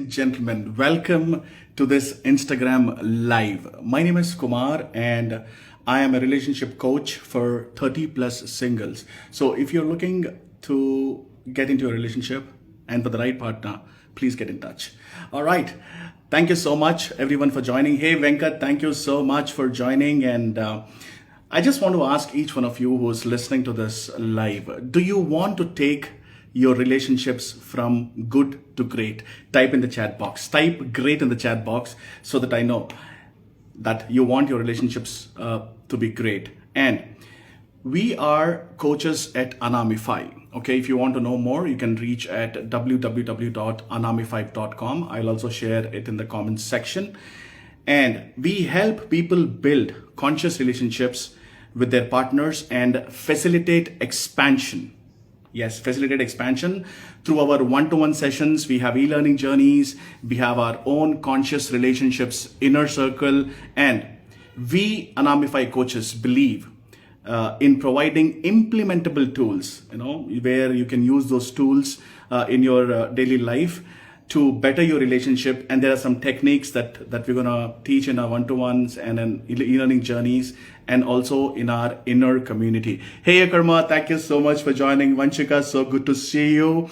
Gentlemen, welcome to this Instagram live. My name is Kumar and I am a relationship coach for 30 plus singles. So if you're looking to get into a relationship and for the right partner, please get in touch. All right. Thank you so much everyone for joining. Hey Venkat, thank you so much for joining and I just want to ask each one of you who's listening to this live, do you want to take your relationships from good to great? Type in the chat box. Type great in the chat box so that I know that you want your relationships to be great. And we are coaches at Anamify. Okay, if you want to know more, you can reach at www.anamify.com. I'll also share it in the comments section. And we help people build conscious relationships with their partners and facilitate expansion. Yes, facilitate expansion through our one-to-one sessions. We have e-learning journeys. We have our own conscious relationships inner circle. And we Anamify coaches believe in providing implementable tools, where you can use those tools in your daily life to better your relationship. And there are some techniques that we're going to teach in our one-to-ones and in e-learning journeys and also in our inner community. Hey Akarma, thank you so much for joining. Vanshika, so good to see you.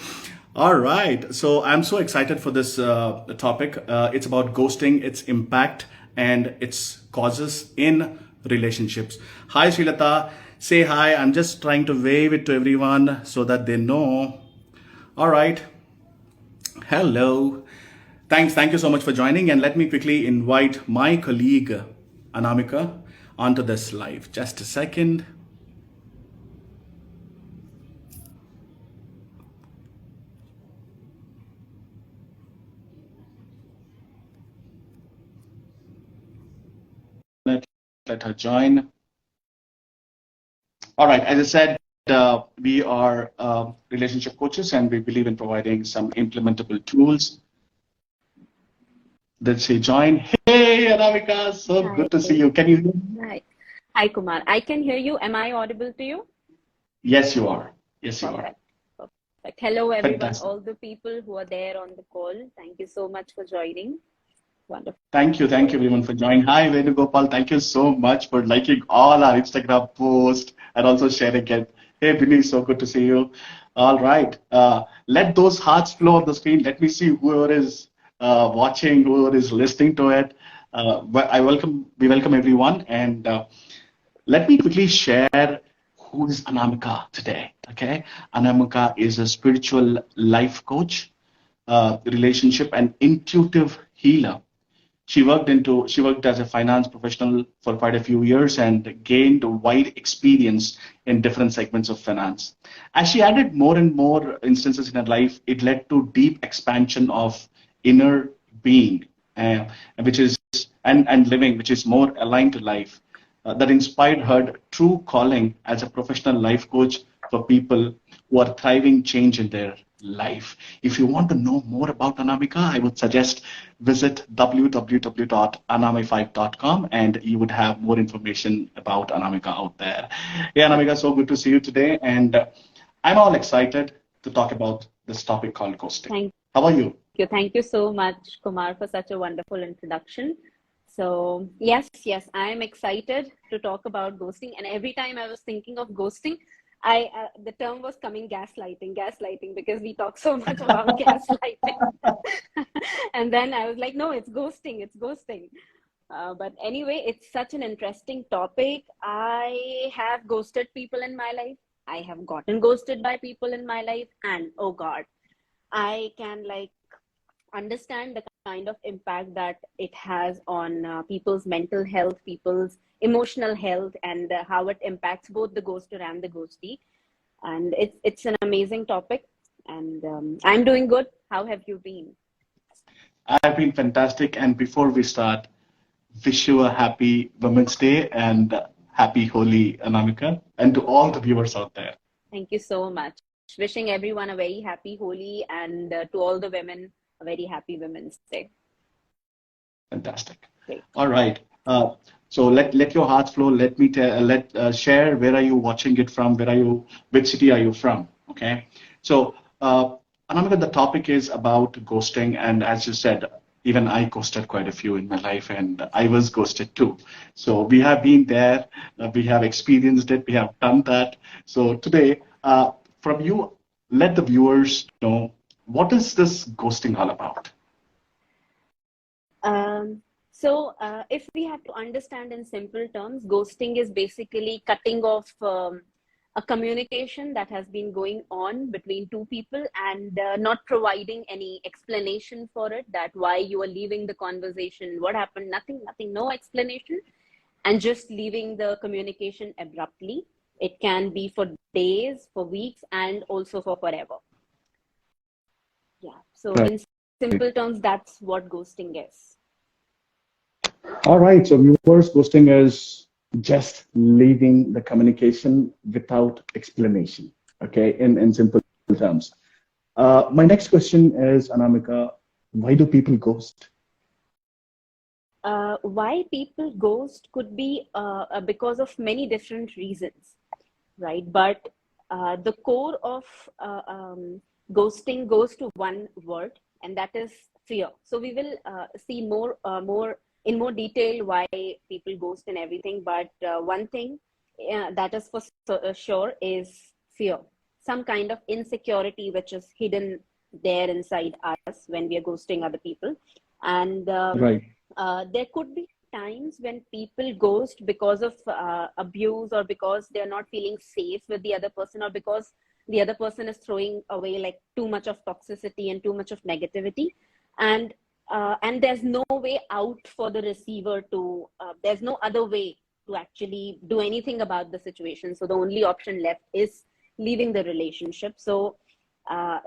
All right, so I'm so excited for this topic. It's about ghosting, its impact and its causes in relationships. Hi Srilata, say hi. I'm just trying to wave it to everyone so that they know. All right. Hello. Thank you so much for joining. And let me quickly invite my colleague, Anamika, onto this live. Just a second. Let her join. All right, as I said, we are relationship coaches and we believe in providing some implementable tools. Let's say join. Hey, Anamika, so Hi. good to see you. Can you hear me? Hi. Hi, Kumar. I can hear you. Am I audible to you? Yes, you are. Yes, you are. Perfect. Perfect. Hello, everyone, Fantastic. all the people who are there on the call. Thank you so much for joining. Wonderful. Thank you everyone for joining. Hi Venugopal, thank you so much for liking all our Instagram posts and also sharing it. Hey Billy, so good to see you. All right, let those hearts flow on the screen. Let me see whoever is watching, whoever is listening to it. We welcome everyone, and let me quickly share who is Anamika today. Okay, Anamika is a spiritual life coach, relationship and intuitive healer. She worked as a finance professional for quite a few years and gained a wide experience in different segments of finance. As she added more and more instances in her life, it led to deep expansion of inner being, which is and living, which is more aligned to life. That inspired her true calling as a professional life coach for people who are thriving change in their life. If you want to know more about Anamika, I would suggest visit www.anamify.com and you would have more information about Anamika out there. Yeah, Anamika, so good to see you today. And I'm all excited to talk about this topic called ghosting. How are you? Thank you so much, Kumar, for such a wonderful introduction. So, yes, I am excited to talk about ghosting. And every time I was thinking of ghosting, the term was coming gaslighting, because we talk so much about gaslighting. And then I was like, no, it's ghosting. But anyway, it's such an interesting topic. I have ghosted people in my life. I have gotten ghosted by people in my life. And oh God, I can understand the kind of impact that it has on people's mental health, people's emotional health, and how it impacts both the ghoster and the ghostee. And it's an amazing topic. And I'm doing good. How have you been? I've been fantastic. And before we start, wish you a happy Women's Day and happy Holi, Anamika, and to all the viewers out there. Thank you so much. Wishing everyone a very happy Holi, and to all the women, a very happy Women's Day. Fantastic. Great. All right. So let your hearts flow. Let me share where are you watching it from? Which city are you from? Okay. So Anamika, the topic is about ghosting, and as you said, even I ghosted quite a few in my life, and I was ghosted too. So we have been there, we have experienced it, we have done that. So today, from you, let the viewers know, what is this ghosting all about? If we have to understand in simple terms, ghosting is basically cutting off a communication that has been going on between two people and not providing any explanation for it, that why you are leaving the conversation, what happened, nothing, no explanation, and just leaving the communication abruptly. It can be for days, for weeks, and also for forever. Yeah. So Right. in simple terms, that's what ghosting is. All right, so viewers, ghosting is just leaving the communication without explanation, okay, in simple terms. My next question is, Anamika, why do people ghost? Why people ghost could be because of many different reasons, right? But the core of ghosting goes to one word, and that is fear. So we will see more in more detail why people ghost and everything. But one thing that is for sure is fear, some kind of insecurity which is hidden there inside us when we are ghosting other people. And Right. there could be times when people ghost because of abuse, or because they're not feeling safe with the other person, or because the other person is throwing away like too much of toxicity and too much of negativity, and there's no way out for the receiver to there's no other way to actually do anything about the situation. So the only option left is leaving the relationship. So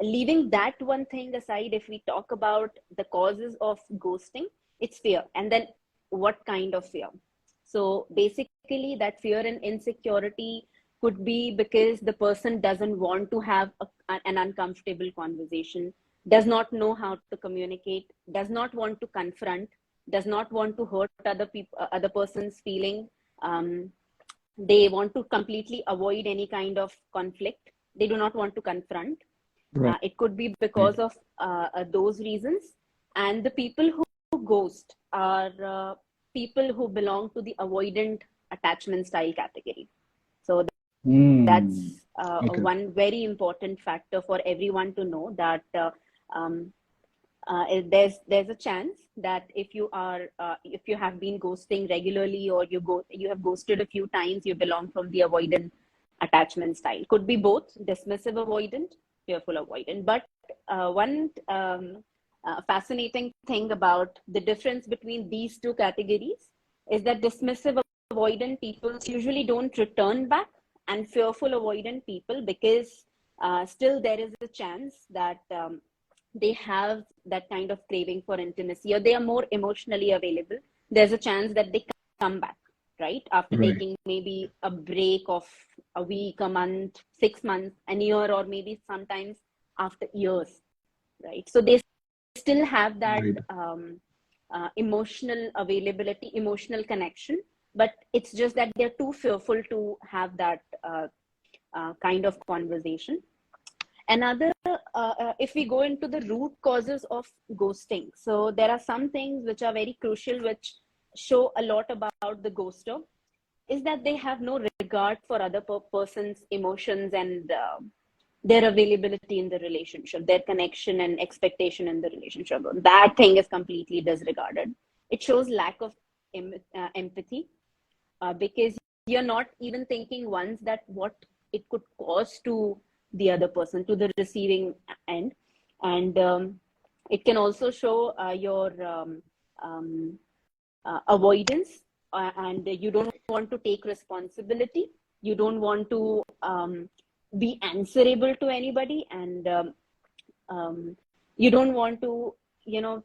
leaving that one thing aside, if we talk about the causes of ghosting, it's fear. And then what kind of fear? So basically, that fear and insecurity could be because the person doesn't want to have an uncomfortable conversation, does not know how to communicate, does not want to confront, does not want to hurt other people, other person's feeling. They want to completely avoid any kind of conflict. They do not want to confront. Right. It could be because of those reasons. And the people who ghost are people who belong to the avoidant attachment style category. So Hmm. that's Okay. one very important factor for everyone to know, that um, there's a chance that if you have been ghosting regularly, or you have ghosted a few times, you belong from the avoidant attachment style. Could be both dismissive avoidant, fearful avoidant. But one fascinating thing about the difference between these two categories is that dismissive avoidant people usually don't return back, and fearful avoidant people, because still there is a chance that they have that kind of craving for intimacy, or they are more emotionally available, there's a chance that they come back, right? After Right. taking maybe a break of a week, a month, 6 months, an year, or maybe sometimes after years, right? So they still have that Right. emotional availability, emotional connection, but it's just that they're too fearful to have that kind of conversation. Another, if we go into the root causes of ghosting, so there are some things which are very crucial, which show a lot about the ghoster, is that they have no regard for other person's emotions and their availability in the relationship, their connection and expectation in the relationship. That thing is completely disregarded. It shows lack of empathy, because you're not even thinking once that what it could cause to the other person, to the receiving end. And it can also show your avoidance, and you don't want to take responsibility, you don't want to be answerable to anybody, and you don't want to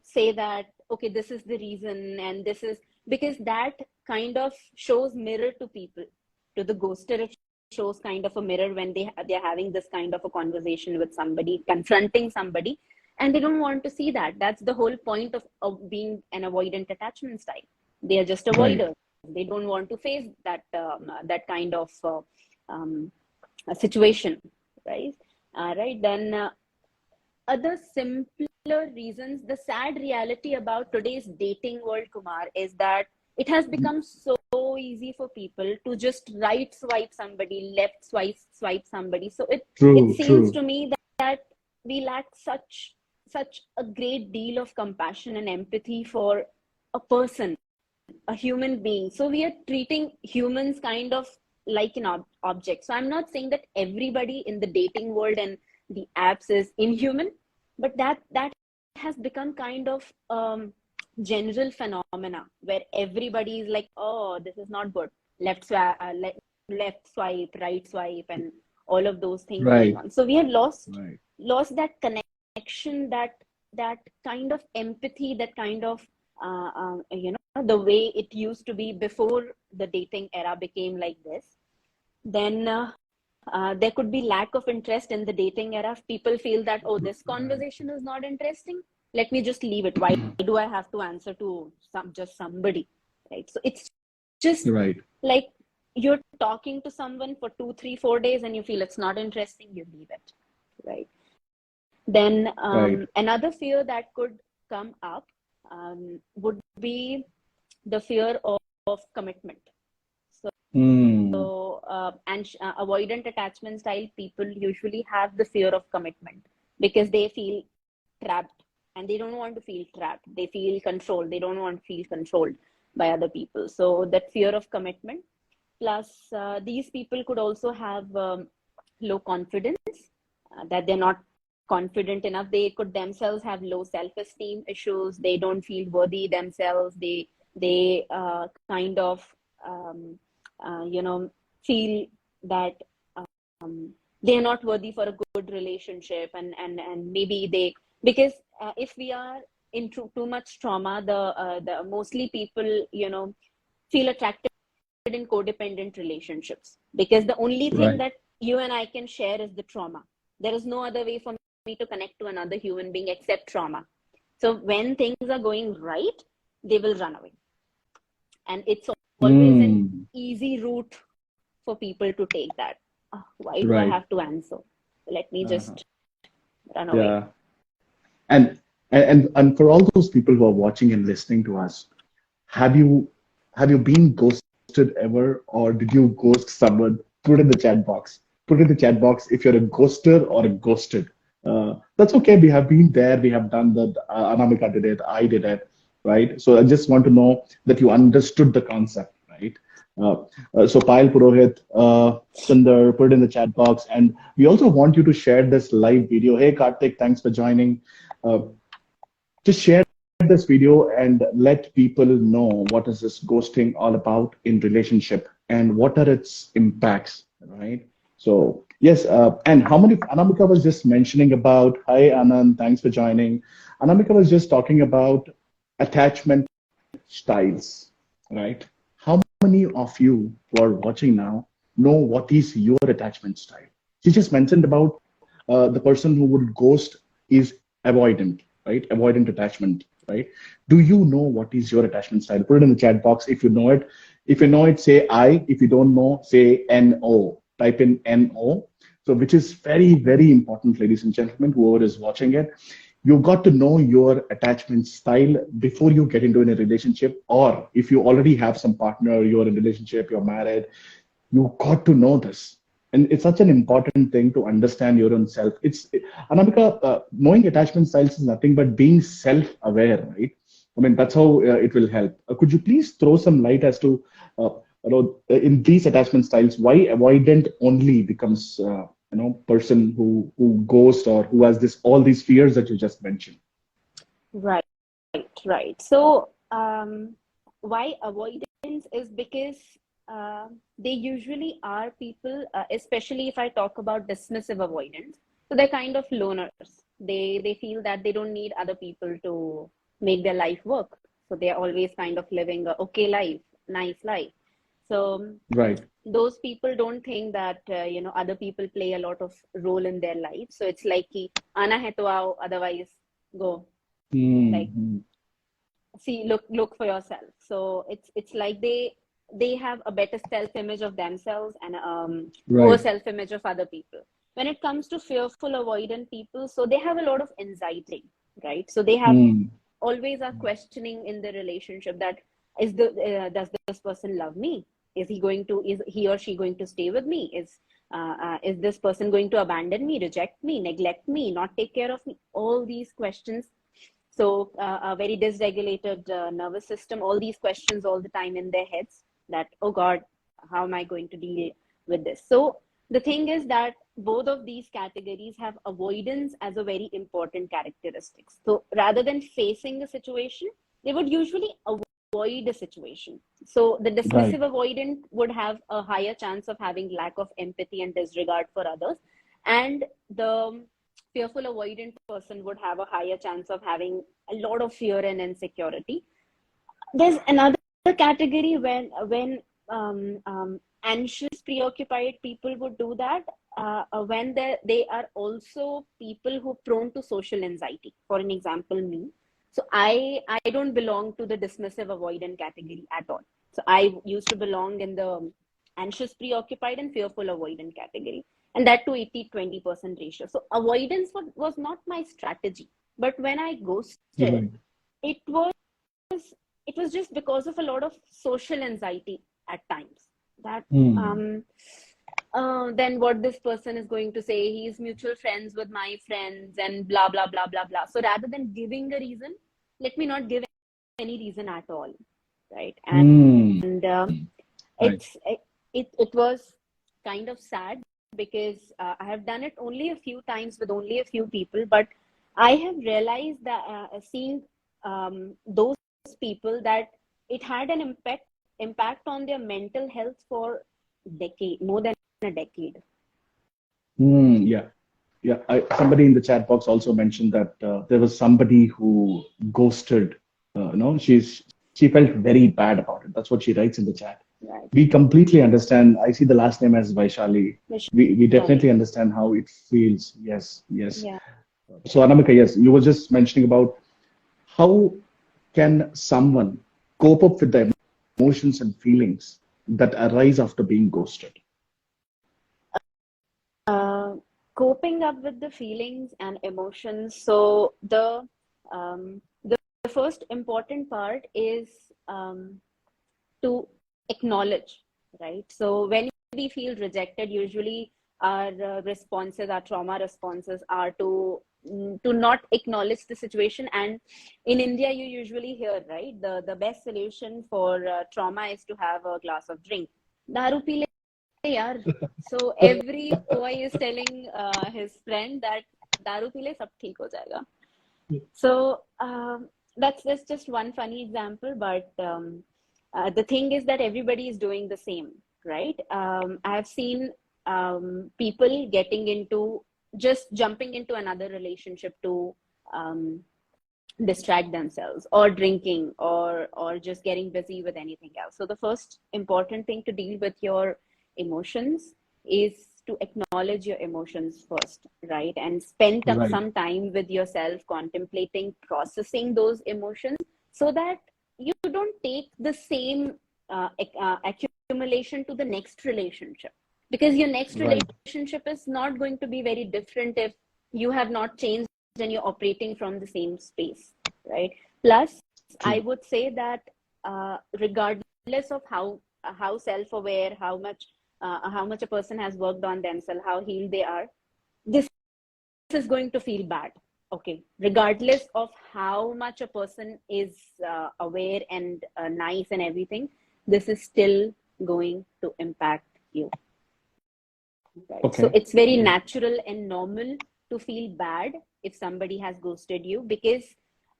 say that okay, this is the reason, and this is because that kind of shows mirror to people. To the ghoster, it shows kind of a mirror when they're having this kind of a conversation with somebody, confronting somebody, and they don't want to see that. That's the whole point of being an avoidant attachment style. They are just Right. avoiders. They don't want to face that kind of situation, right? Right. Then other simpler reasons, the sad reality about today's dating world, Kumar, is that it has become so easy for people to just right swipe somebody, left swipe somebody. So it True, seems true. to me that we lack such a great deal of compassion and empathy for a person, a human being. So we are treating humans kind of like an object. So I'm not saying that everybody in the dating world and the apps is inhuman, but that has become kind of general phenomena where everybody is like, oh, this is not good. Left swipe, right swipe, and all of those things going Right, on. So we have right. lost that connection, that kind of empathy, that kind of the way it used to be before the dating era became like this. Then there could be lack of interest in the dating era. People feel that, oh, this Right. conversation is not interesting, let me just leave it. Why do I have to answer to somebody, right? So it's just Right. like you're talking to someone for 2 3 4 days and you feel it's not interesting, you leave it, right? Then Right. another fear that could come up would be the fear of commitment. Hmm. So, avoidant attachment style people usually have the fear of commitment because they feel trapped and they don't want to feel trapped. They feel controlled. They don't want to feel controlled by other people. So, that fear of commitment. Plus, these people could also have low confidence, that they're not confident enough. They could themselves have low self-esteem issues. They don't feel worthy themselves. They kind of feel that they're not worthy for a good relationship, and maybe they, because if we are in too much trauma, the mostly people feel attracted in codependent relationships because the only thing Right. that you and I can share is the trauma. There is no other way for me to connect to another human being except trauma. So when things are going right, they will run away, and it's always an Hmm. easy route for people to take that. Why do I Right. have to answer? Let me Uh-huh. just run away. Yeah. And and for all those people who are watching and listening to us, have you have you been ghosted ever, or did you ghost someone? Put it in the chat box. Put it in the chat box if you're a ghoster or a ghosted. That's okay. We have been there. We have done that. Anamika did it. I did it. Right. So I just want to know that you understood the concept. Right. So Payal Purohit, Sundar, put it in the chat box, and we also want you to share this live video. Hey Karthik, thanks for joining. Uh, just share this video and let people know what is this ghosting all about in relationship and what are its impacts, right? So yes, and how many, Anamika was just mentioning about, hi Anand, thanks for joining. Anamika was just talking about attachment styles, right? How many of you who are watching now know what is your attachment style? She just mentioned about the person who would ghost is avoidant, right? Avoidant attachment, right? Do you know what is your attachment style? Put it in the chat box if you know it. If you know it, say I. If you don't know, say NO. Type in NO. So, which is very, very important, ladies and gentlemen, whoever is watching it. You've got to know your attachment style before you get into a relationship, or if you already have some partner, you're in a relationship, you're married, you got to know this, and it's such an important thing to understand your own self. It's Anamika, knowing attachment styles is nothing but being self-aware, right? I mean, that's how it will help. Could you please throw some light as to in these attachment styles why avoidant only becomes person who ghosts or who has this all these fears that you just mentioned? Right, right. So, why avoidance is because they usually are people, especially if I talk about dismissive avoidance. So they're kind of loners. They feel that they don't need other people to make their life work. So they're always kind of living a okay life, nice life. So Right. those people don't think that other people play a lot of role in their life. So it's like ki, आना है तो आओ, otherwise go. Like, Hmm. see, look for yourself. So it's like they have a better self image of themselves and poor Right. self image of other people. when it comes to fearful avoidant people, so they have a lot of anxiety, right? So they have Mm. always are questioning in the relationship that does this person love me? Is he or she going to stay with me? Is this person going to abandon me, reject me, neglect me, not take care of me? All these questions. So a very dysregulated nervous system, all these questions all the time in their heads that, oh God, how am I going to deal with this? So the thing is that both of these categories have avoidance as a very important characteristic. So rather than facing a situation, they would usually avoid a situation. So the Right. dismissive avoidant would have a higher chance of having lack of empathy and disregard for others. And the fearful avoidant person would have a higher chance of having a lot of fear and insecurity. There's another category when anxious preoccupied people would do that when they are also people who are prone to social anxiety. For an example, me. So I don't belong to the dismissive avoidant category at all. So I used to belong in the anxious preoccupied and fearful avoidant category, and that to 80-20% ratio. So avoidance was not my strategy, but when I ghosted, Right. it was it was just because of a lot of social anxiety at times that Mm. then what this person is going to say, he's mutual friends with my friends and blah blah blah blah blah. So rather than giving a reason, let me not give any reason at all, right? Mm. And Right. it was kind of sad because I have done it only a few times with only a few people, but I have realized that seeing those people that it had an impact on their mental health for more than a decade. Mm. Yeah. Yeah. Somebody in the chat box also mentioned that there was somebody who ghosted. She felt very bad about it. That's what she writes in the chat. Right. We completely understand. I see the last name as Vaishali. We definitely understand how it feels. Yes. Yes. Yeah. So Anamika, yes, you were just mentioning about how can someone cope up with the emotions and feelings that arise after being ghosted? Coping up with the feelings and emotions. So the first important part is to acknowledge, right? So when we feel rejected, usually our responses, our trauma responses are to not acknowledge the situation. And in India, you usually hear, right, the best solution for trauma is to have a glass of drink. Daru pee le yaar. So every boy is telling his friend that daru pee le, sab theek ho jayega. So that's just one funny example, but the thing is that everybody is doing the same, right? I have seen people getting into just jumping into another relationship to distract themselves, or drinking, or just getting busy with anything else. So the first important thing to deal with your emotions is to acknowledge your emotions first, right? And spend Right. some time with yourself, contemplating, processing those emotions, so that you don't take the same accumulation to the next relationship, because your next Right. relationship is not going to be very different if you have not changed and you're operating from the same space, right? Plus, True. I would say that regardless of how self-aware, how much a person has worked on themselves, how healed they are, this is going to feel bad. Okay, regardless of how much a person is aware and nice and everything, this is still going to impact you. Right? Okay. So it's very natural and normal to feel bad if somebody has ghosted you, because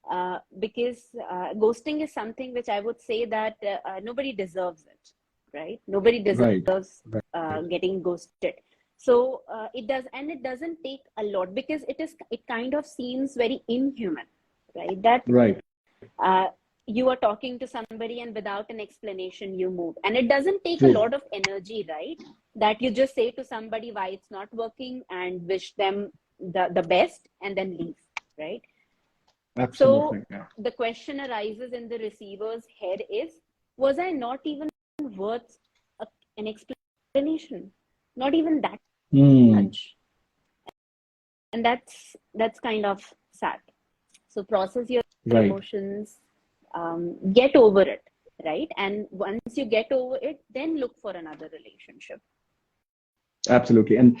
ghosting is something which I would say that nobody deserves it, right? Nobody deserves getting ghosted. So it doesn't take a lot, because it kind of seems very inhuman, right? That Right. You are talking to somebody and without an explanation you move, and it doesn't take True. a lot of energy, right? That you just say to somebody why it's not working and wish them the best and then leave, right? Absolutely. So Yeah. the question arises in the receiver's head is, was I not even worth an explanation? Not even that much. and that's kind of sad. So process your Right. emotions, get over it, right? And once you get over it, then look for another relationship. Absolutely. And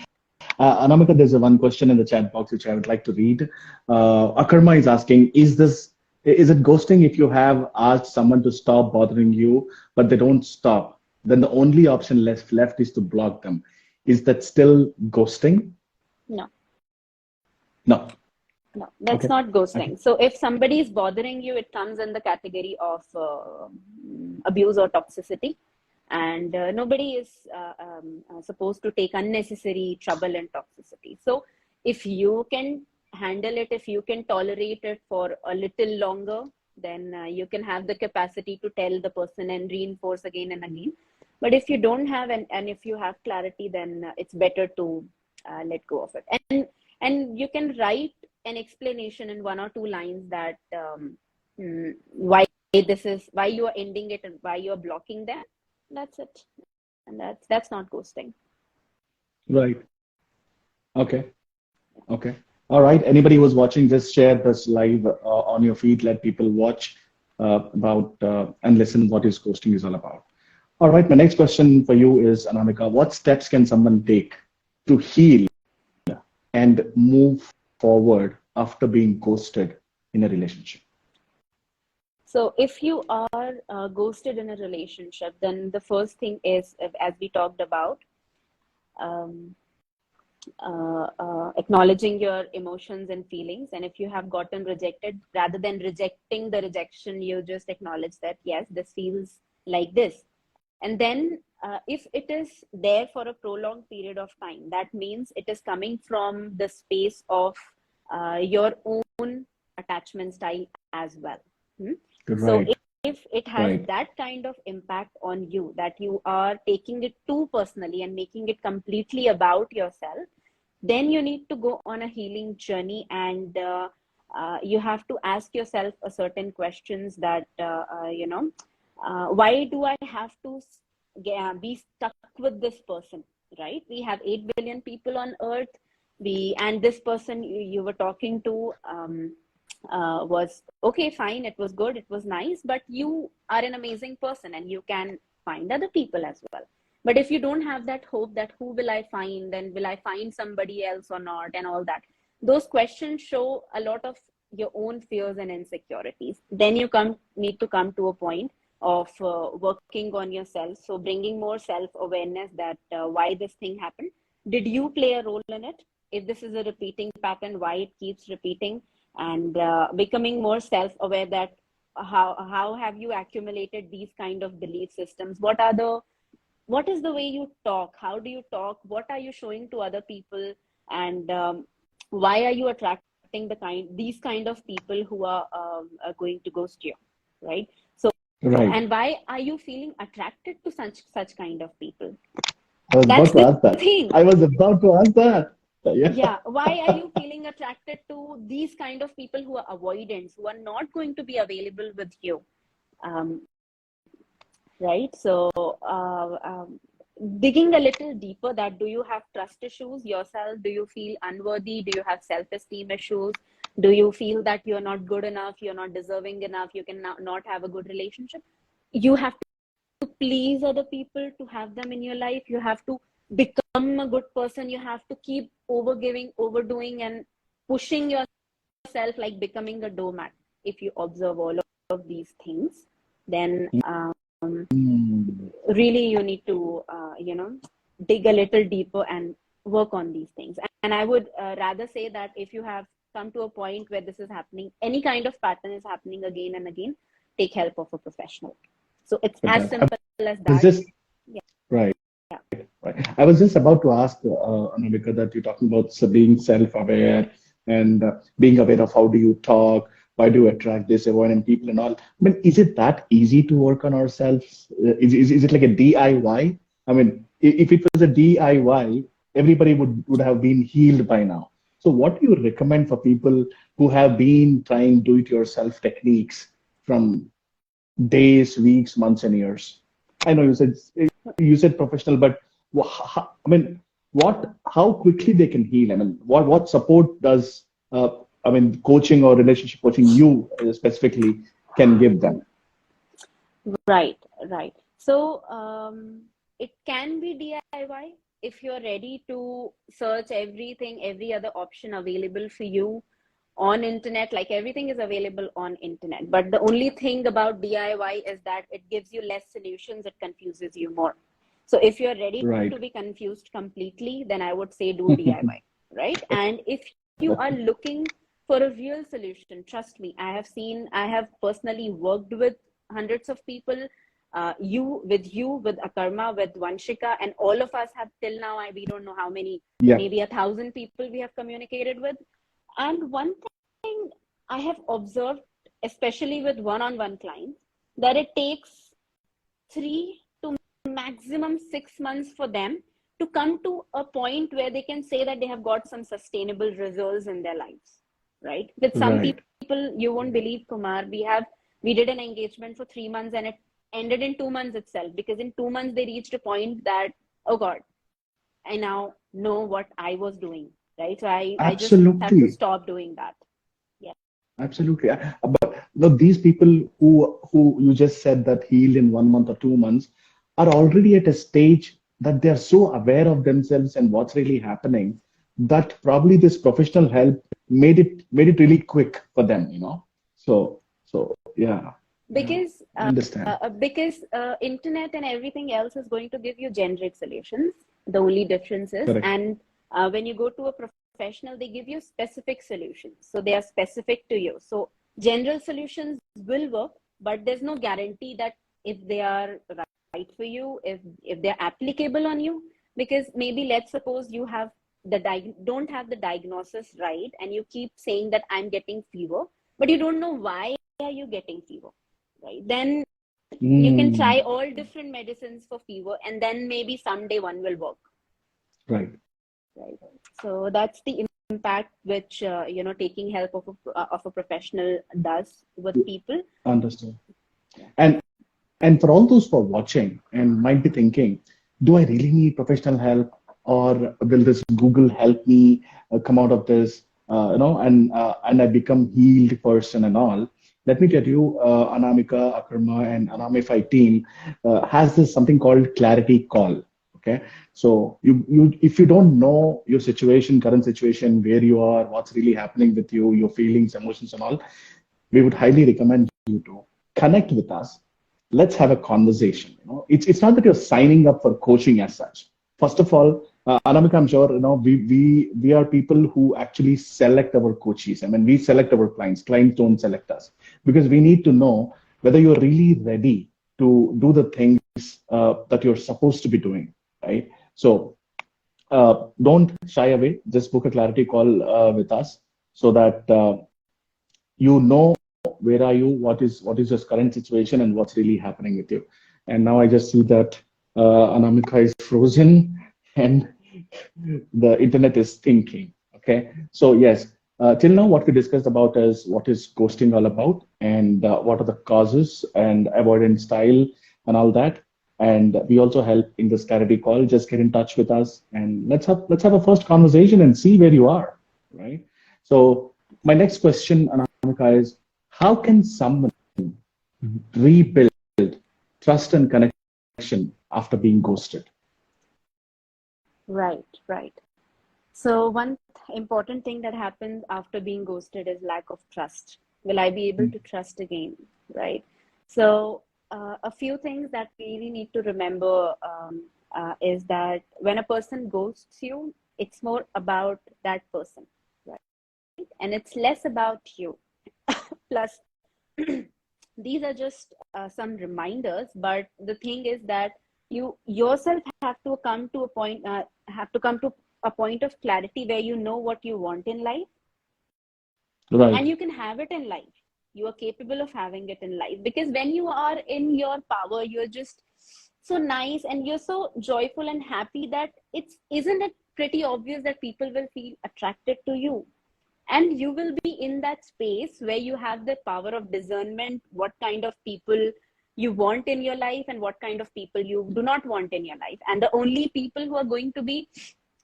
Anamika, there's one question in the chat box which I would like to read. Akarma is asking, is it ghosting if you have asked someone to stop bothering you, but they don't stop? Then the only option left is to block them. Is that still ghosting? No. No. No, that's Okay. not ghosting. Okay. So if somebody is bothering you, it comes in the category of abuse or toxicity. And nobody is supposed to take unnecessary trouble and toxicity. So if you can handle it, if you can tolerate it for a little longer, then you can have the capacity to tell the person and reinforce again and again. But if you don't have, and if you have clarity, then it's better to let go of it. And you can write an explanation in 1 or 2 lines that why you are ending it and why you are blocking them. That's it, and that's not ghosting. Right. Okay. Okay. All right. Anybody who's watching, just share this live on your feed. Let people watch about and listen what is ghosting is all about. All right. My next question for you is, Anamika, what steps can someone take to heal and move forward after being ghosted in a relationship? So if you are ghosted in a relationship, then the first thing is, as we talked about, acknowledging your emotions and feelings. And if you have gotten rejected, rather than rejecting the rejection, you just acknowledge that, yes, this feels like this. And then if it is there for a prolonged period of time, that means it is coming from the space of your own attachment style as well. So Right. if it has that kind of impact on you, that you are taking it too personally and making it completely about yourself, then you need to go on a healing journey, and you have to ask yourself a certain questions that, why do I have to be stuck with this person, right? We have 8 billion people on earth. And this person you were talking to was okay, fine, it was good, it was nice, but you are an amazing person and you can find other people as well. But if you don't have that hope that who will I find, and will I find somebody else or not, and all that, those questions show a lot of your own fears and insecurities. Then you need to come to a point of working on yourself. So bringing more self-awareness that why this thing happened. Did you play a role in it? If this is a repeating pattern, why it keeps repeating? And becoming more self-aware that how have you accumulated these kind of belief systems? What is the way you talk? How do you talk? What are you showing to other people? And why are you attracting these kind of people who are going to ghost you, right? So, Right. and why are you feeling attracted to such kind of people? I was That's about to ask the that. thing. I was about to ask that. Yeah. Why are you feeling attracted to these kind of people who are avoidants, who are not going to be available with you? Right. So digging a little deeper, that do you have trust issues yourself? Do you feel unworthy? Do you have self-esteem issues? Do you feel that you're not good enough? You're not deserving enough? You can not have a good relationship? You have to please other people to have them in your life. You have to become a good person. You have to keep overgiving, overdoing, and pushing yourself like becoming a doormat. If you observe all of these things, then really you need to dig a little deeper and work on these things. And I would rather say that if you have come to a point where this is happening, any kind of pattern is happening again and again, take help of a professional. So it's as simple as that. Right. Right. I was just about to ask, Anamika, that you're talking about being self-aware and being aware of how do you talk, why do you attract this avoidant people and all. I mean, is it that easy to work on ourselves? Is it like a DIY? I mean, if it was a DIY, everybody would have been healed by now. So what do you recommend for people who have been trying do-it-yourself techniques from days, weeks, months, and years? I know you said professional, but I mean, how quickly they can heal? I mean, what support does, coaching or relationship coaching you specifically can give them? Right, right. So it can be DIY if you're ready to search everything, every other option available for you on internet. Like everything is available on internet, but the only thing about DIY is that it gives you less solutions, it confuses you more. So if you're ready Right. to be confused completely, then I would say do DIY, right? And if you are looking for a real solution, trust me, I have personally worked with hundreds of people, with Akarma, with Vanshika, and all of us have till now, we don't know how many, Yeah. maybe 1,000 people we have communicated with. And one thing I have observed, especially with one-on-one clients, that it takes 3 to maximum 6 months for them to come to a point where they can say that they have got some sustainable results in their lives, right? With some Right. people, you won't believe, Kumar, we did an engagement for 3 months and it ended in 2 months itself, because in 2 months they reached a point that, oh God, I now know what I was doing, right? So I just have to Absolutely. stop doing that. Yeah. Absolutely. But these people who you just said that healed in 1 month or 2 months are already at a stage that they are so aware of themselves and what's really happening that probably this professional help made it really quick for them, you know. So yeah, yeah, Because I understand. internet and everything else is going to give you generic solutions. The only difference is, Correct. and when you go to a professional, they give you specific solutions, so they are specific to you. So general solutions will work, but there's no guarantee that if they are right for you, if they're applicable on you. Because maybe, let's suppose you have don't have the diagnosis right, and you keep saying that I'm getting fever, but you don't know why are you getting fever, right? Then you can try Mm, all different medicines for fever, and then maybe someday one will work, right. right? So that's the impact which taking help of a professional does with people. Understood. And And for all those who are watching and might be thinking, do I really need professional help, or will this Google help me come out of this, and I become healed person and all? Let me tell you, Anamika, Akarma, and Anamify team has this something called clarity call. Okay, so you if you don't know your situation, current situation, where you are, what's really happening with you, your feelings, emotions, and all, we would highly recommend you to connect with us. Let's have a conversation. You know, it's not that you're signing up for coaching as such. First of all, Anamika, I'm sure we are people who actually select our coaches. I mean, we select our clients. Clients don't select us, because we need to know whether you're really ready to do the things that you're supposed to be doing, right? So don't shy away. Just book a clarity call with us, so that you know where are you, what is your current situation, and what's really happening with you. And now I just see that Anamika is frozen and the internet is thinking. Okay, so yes, till now what we discussed about is what is ghosting all about, and what are the causes and avoidance style and all that. And we also help in this clarity call. Just get in touch with us, and let's have a first conversation and see where you are, right? So my next question, Anamika, is how can someone rebuild trust and connection after being ghosted? Right, right. So one important thing that happens after being ghosted is lack of trust. Will I be able to trust again? Right. So a few things that we really need to remember is that when a person ghosts you, it's more about that person, right? And it's less about you. Plus, these are just some reminders, but the thing is that you yourself have to come to a point of clarity where you know what you want in life, and Right. you can have it in life. You are capable of having it in life, because when you are in your power, you're just so nice and you're so joyful and happy that isn't it pretty obvious that people will feel attracted to you, and you will be in that space where you have the power of discernment, what kind of people you want in your life and what kind of people you do not want in your life. And the only people who are going to be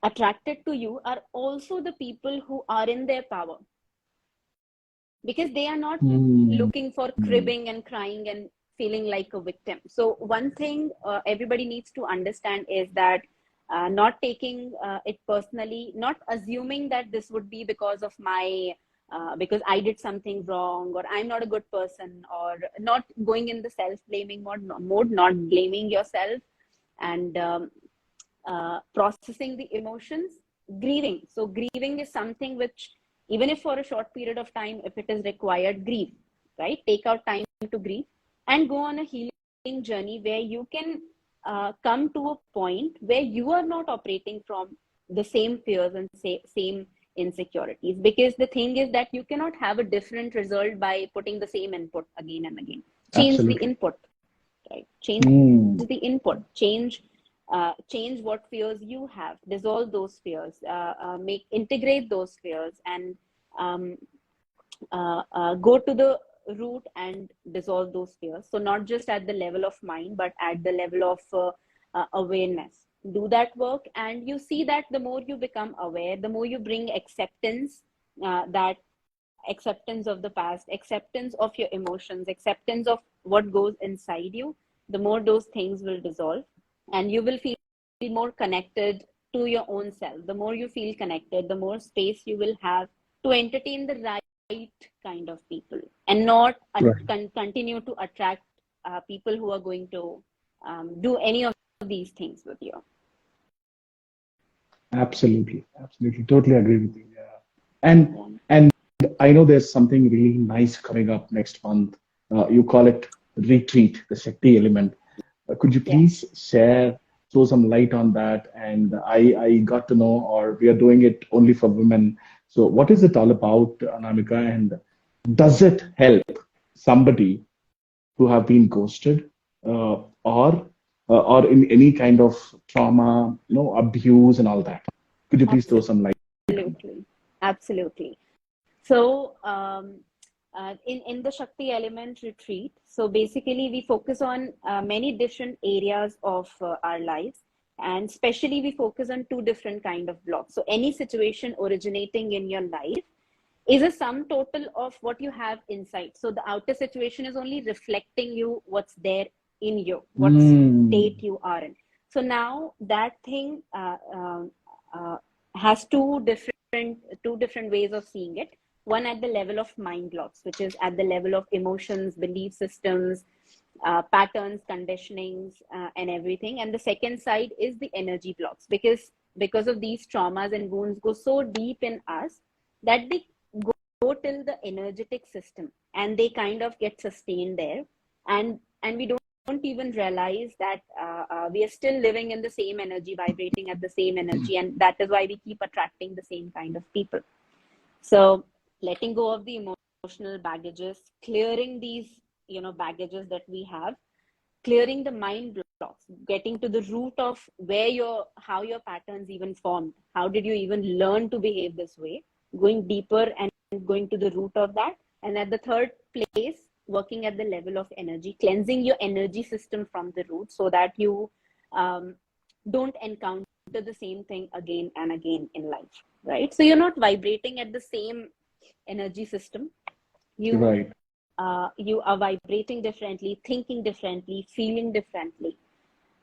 attracted to you are also the people who are in their power, because they are not Mm. looking for cribbing and crying and feeling like a victim. So one thing everybody needs to understand is that not taking it personally, not assuming that this would be because of my because I did something wrong, or I'm not a good person, or not going in the self-blaming mode, not blaming yourself, and processing the emotions, grieving. So grieving is something which, even if for a short period of time, if it is required, grieve, right? Take out time to grieve and go on a healing journey where you can come to a point where you are not operating from the same fears and same insecurities. Because the thing is that you cannot have a different result by putting the same input again and again. Change the Absolutely. input, right? Change Mm. the input, change what fears you have, dissolve those fears, integrate those fears, and um, go to the root and dissolve those fears. So not just at the level of mind, but at the level of awareness. Do that work, and you see that the more you become aware, the more you bring acceptance, that acceptance of the past, acceptance of your emotions, acceptance of what goes inside you, the more those things will dissolve, and you will feel more connected to your own self. The more you feel connected, the more space you will have to entertain the right kind of people, and not Right. continue to attract people who are going to do any of these things with you. Absolutely. Absolutely. Totally agree with you. Yeah. And Yeah. and I know there's something really nice coming up next month. You call it retreat, the Shakti element. Could you Yes. please share, throw some light on that? And I got to know, or we are doing it only for women. So what is it all about, Anamika? And does it help somebody who have been ghosted, or in any kind of trauma, abuse and all that? Could you please throw some light on that? Absolutely. Absolutely. So, in the Shakti Element retreat, so basically we focus on many different areas of our lives, and especially we focus on two different kind of blocks. So, any situation originating in your life is a sum total of what you have inside. So, the outer situation is only reflecting you what's there in you, what Mm. state you are in. So now that thing uh, has two different ways of seeing it. One at the level of mind blocks, which is at the level of emotions, belief systems, patterns, conditionings, and everything. And the second side is the energy blocks, because of these traumas and wounds go so deep in us that they go till the energetic system, and they kind of get sustained there, and we don't even realize that we are still living in the same energy, vibrating at the same energy, and that is why we keep attracting the same kind of people. So letting go of the emotional baggages, clearing these baggages that we have, clearing the mind blocks, getting to the root of how your patterns even formed, how did you even learn to behave this way, going deeper and going to the root of that. And at the third place, working at the level of energy, cleansing your energy system from the root, so that you um, don't encounter the same thing again and again in life, right? So you're not vibrating at the same energy system. you Right. you are vibrating differently, thinking differently, feeling differently,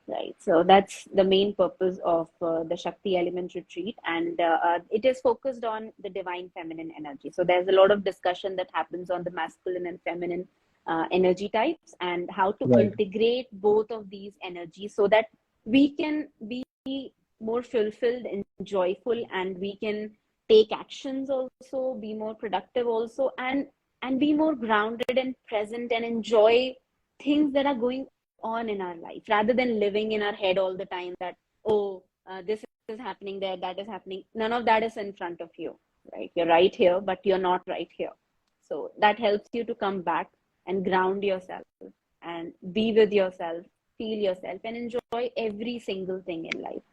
right? So that's the main purpose of the Shakti Element Retreat, and it is focused on the divine feminine energy. So there's a lot of discussion that happens on the masculine and feminine energy types, and how to Right. integrate both of these energies so that we can be more fulfilled and joyful, and we can take actions also, be more productive also, and be more grounded and present, and enjoy things that are going on in our life, rather than living in our head all the time that, oh, this is happening there, that is happening. None of that is in front of you, right? You're right here, but you're not right here. So that helps you to come back and ground yourself and be with yourself, feel yourself, and enjoy every single thing in life,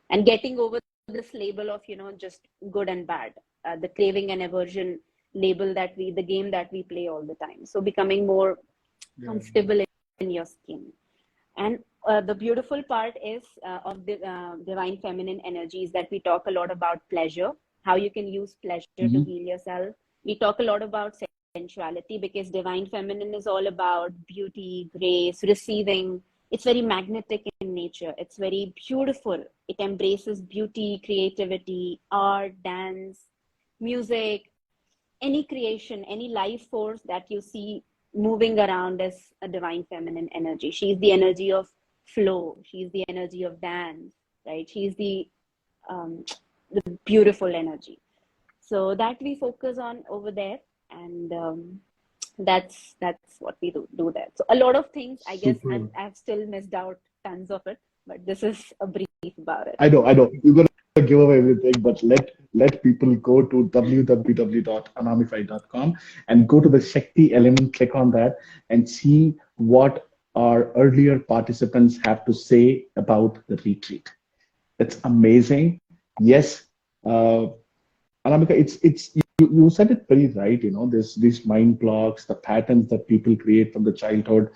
and getting over this label of just good and bad, the craving and aversion label, the game that we play all the time. So becoming more Yeah. comfortable in your skin, and the beautiful part is of the divine feminine energy is that we talk a lot about pleasure, how you can use pleasure to Mhm. heal yourself. We talk a lot about sensuality because divine feminine is all about beauty, grace, receiving. It's very magnetic in nature. It's very beautiful. It embraces beauty, creativity, art, dance, music, any creation, any life force that you see moving around is a divine feminine energy. She's the energy of flow. She's the energy of dance, right? She's um, the beautiful energy. So that we focus on over there, and that's what we do there. So a lot of things. I guess Super. I've still missed out tons of it, but this is a brief about it. I know. You're gonna give away everything, but let people go to www.anamify.com and go to the Shakti element, click on that, and see what our earlier participants have to say about the retreat. It's amazing. Yes, Anamika, you said it very right. You know, there's these mind blocks, the patterns that people create from the childhood,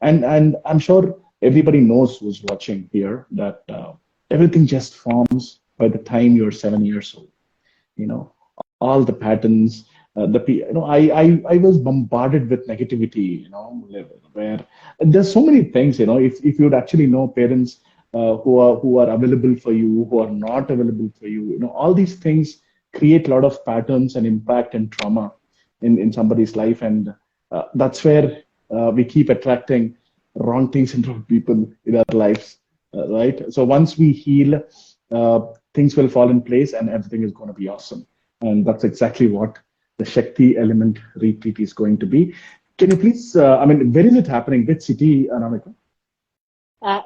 and I'm sure everybody knows who's watching here that everything just forms by the time you're 7 years old. You know, all the patterns. I was bombarded with negativity. You know, where there's so many things. You know, if you'd actually know parents who are available for you, who are not available for you. You know, all these things create a lot of patterns and impact and trauma in somebody's life, and that's where we keep attracting wrong things into people in our lives, right? So once we heal, things will fall in place, and everything is going to be awesome. And that's exactly what the Shakti Element retreat is going to be. Can you please? I mean, where is it happening? Which city, Anamika?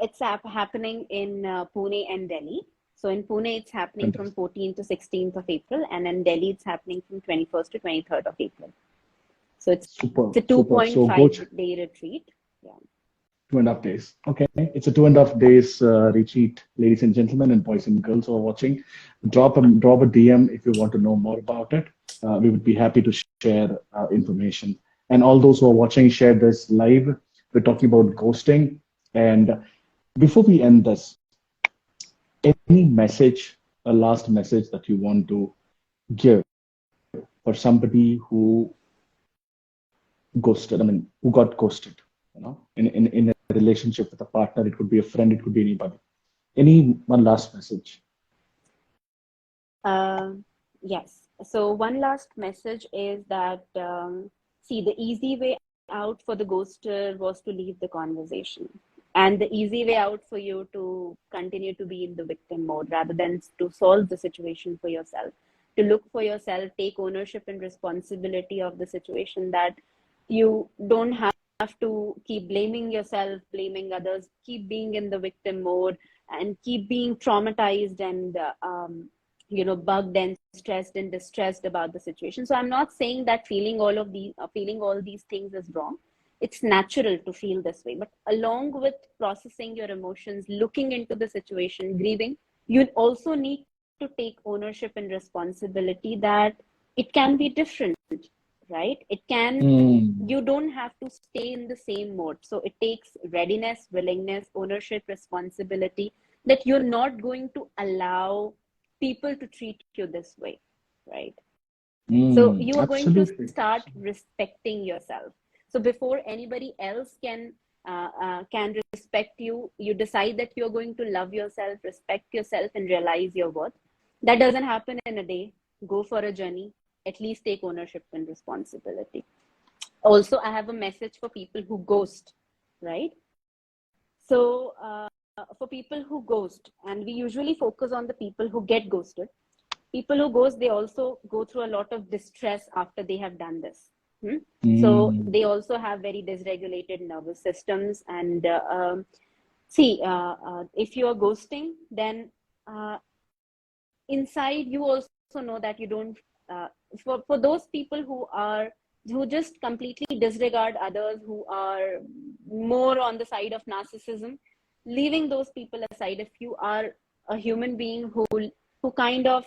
It's happening in Pune and Delhi. So in Pune, it's happening from Fantastic. 14th to 16th of April, and in Delhi, it's happening from 21st to 23rd of April. So Super, it's a super. So go 2.5-day retreat. Yeah. 2.5 days. Okay, it's a 2.5 days retreat, ladies and gentlemen, and boys and girls who are watching. Drop a DM if you want to know more about it. We would be happy to share information. And all those who are watching, share this live. We're talking about ghosting. And before we end this, any message, a last message that you want to give for somebody who ghosted, I mean, who got ghosted, you know, in a relationship with a partner, it could be a friend, it could be anybody. Any one last message? Yes. So one last message is that see, the easy way out for the ghoster was to leave the conversation, and the easy way out for you to continue to be in the victim mode rather than to solve the situation for yourself, to look for yourself, take ownership and responsibility of the situation, that you don't have to keep blaming yourself, blaming others, keep being in the victim mode, and keep being traumatized and bugged and stressed and distressed about the situation. So I'm not saying that feeling all these things is wrong. It's natural to feel this way, but along with processing your emotions, looking into the situation, grieving, you also need to take ownership and responsibility that it can be different, right? Mm, You don't have to stay in the same mode. So it takes readiness, willingness, ownership, responsibility, that you're not going to allow people to treat you this way, right? So you are going to absolutely. start respecting yourself. So before anybody else can respect you, you decide that you're going to love yourself, respect yourself, and realize your worth. That doesn't happen in a day. Go for a journey. At least take ownership and responsibility. Also, I have a message for people who ghost, right? So for people who ghost, and we usually focus on the people who get ghosted. People who ghost, they also go through a lot of distress after they have done this. So Mm, they also have very dysregulated nervous systems. And see, if you are ghosting, then inside you also know that you don't. For those people who just completely disregard others, who are more on the side of narcissism, leaving those people aside, if you are a human being who kind of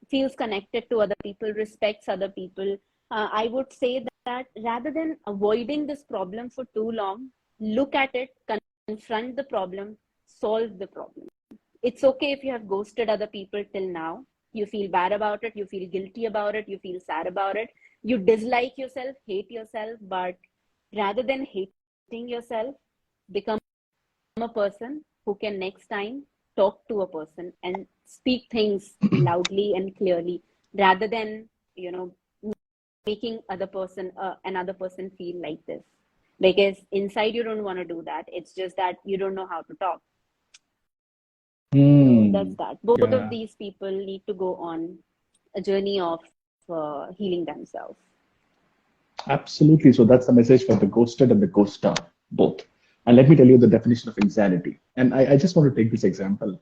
feels connected to other people, respects other people, I would say that rather than avoiding this problem for too long, look at it, confront the problem, solve the problem. It's okay if you have ghosted other people till now. You feel bad about it, you feel guilty about it, you feel sad about it, you dislike yourself, hate yourself, but rather than hating yourself, become a person who can next time talk to a person and speak things loudly and clearly rather than, making another person feel like this. Because inside you don't want to do that. It's just that you don't know how to talk. So that's that. Both Yeah. of these people need to go on a journey of healing themselves. Absolutely. So that's the message for the ghosted and the ghoster, both. And let me tell you the definition of insanity. And I just want to take this example,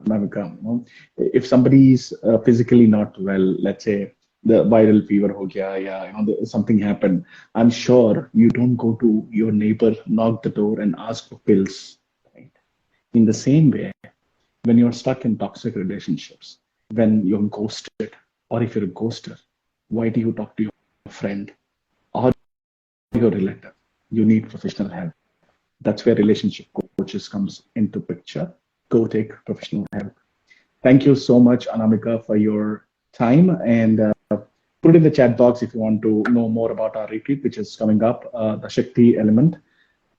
Navika. If somebody is physically not well, let's say the viral fever ho gaya, something happened, I'm sure you don't go to your neighbor, knock the door, and ask for pills. Right? In the same way, when you're stuck in toxic relationships, when you're ghosted, or if you're a ghoster, why do you talk to your friend or your relative? You need professional help. That's where relationship coaches comes into picture. Go take professional help. Thank you so much, Anamika, for your time, and put it in the chat box if you want to know more about our retreat, which is coming up, the Shakti element.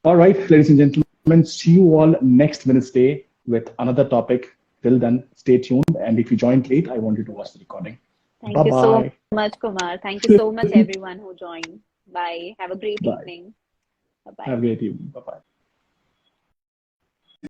All right, ladies and gentlemen, see you all next Wednesday with another topic. Till then, stay tuned. And if you joined late, I want you to watch the recording. Thank Bye-bye. you so much, Kumar. Thank you so much, everyone who joined. Bye. Have a great Bye. evening. Bye-bye. Have a great evening. Bye-bye.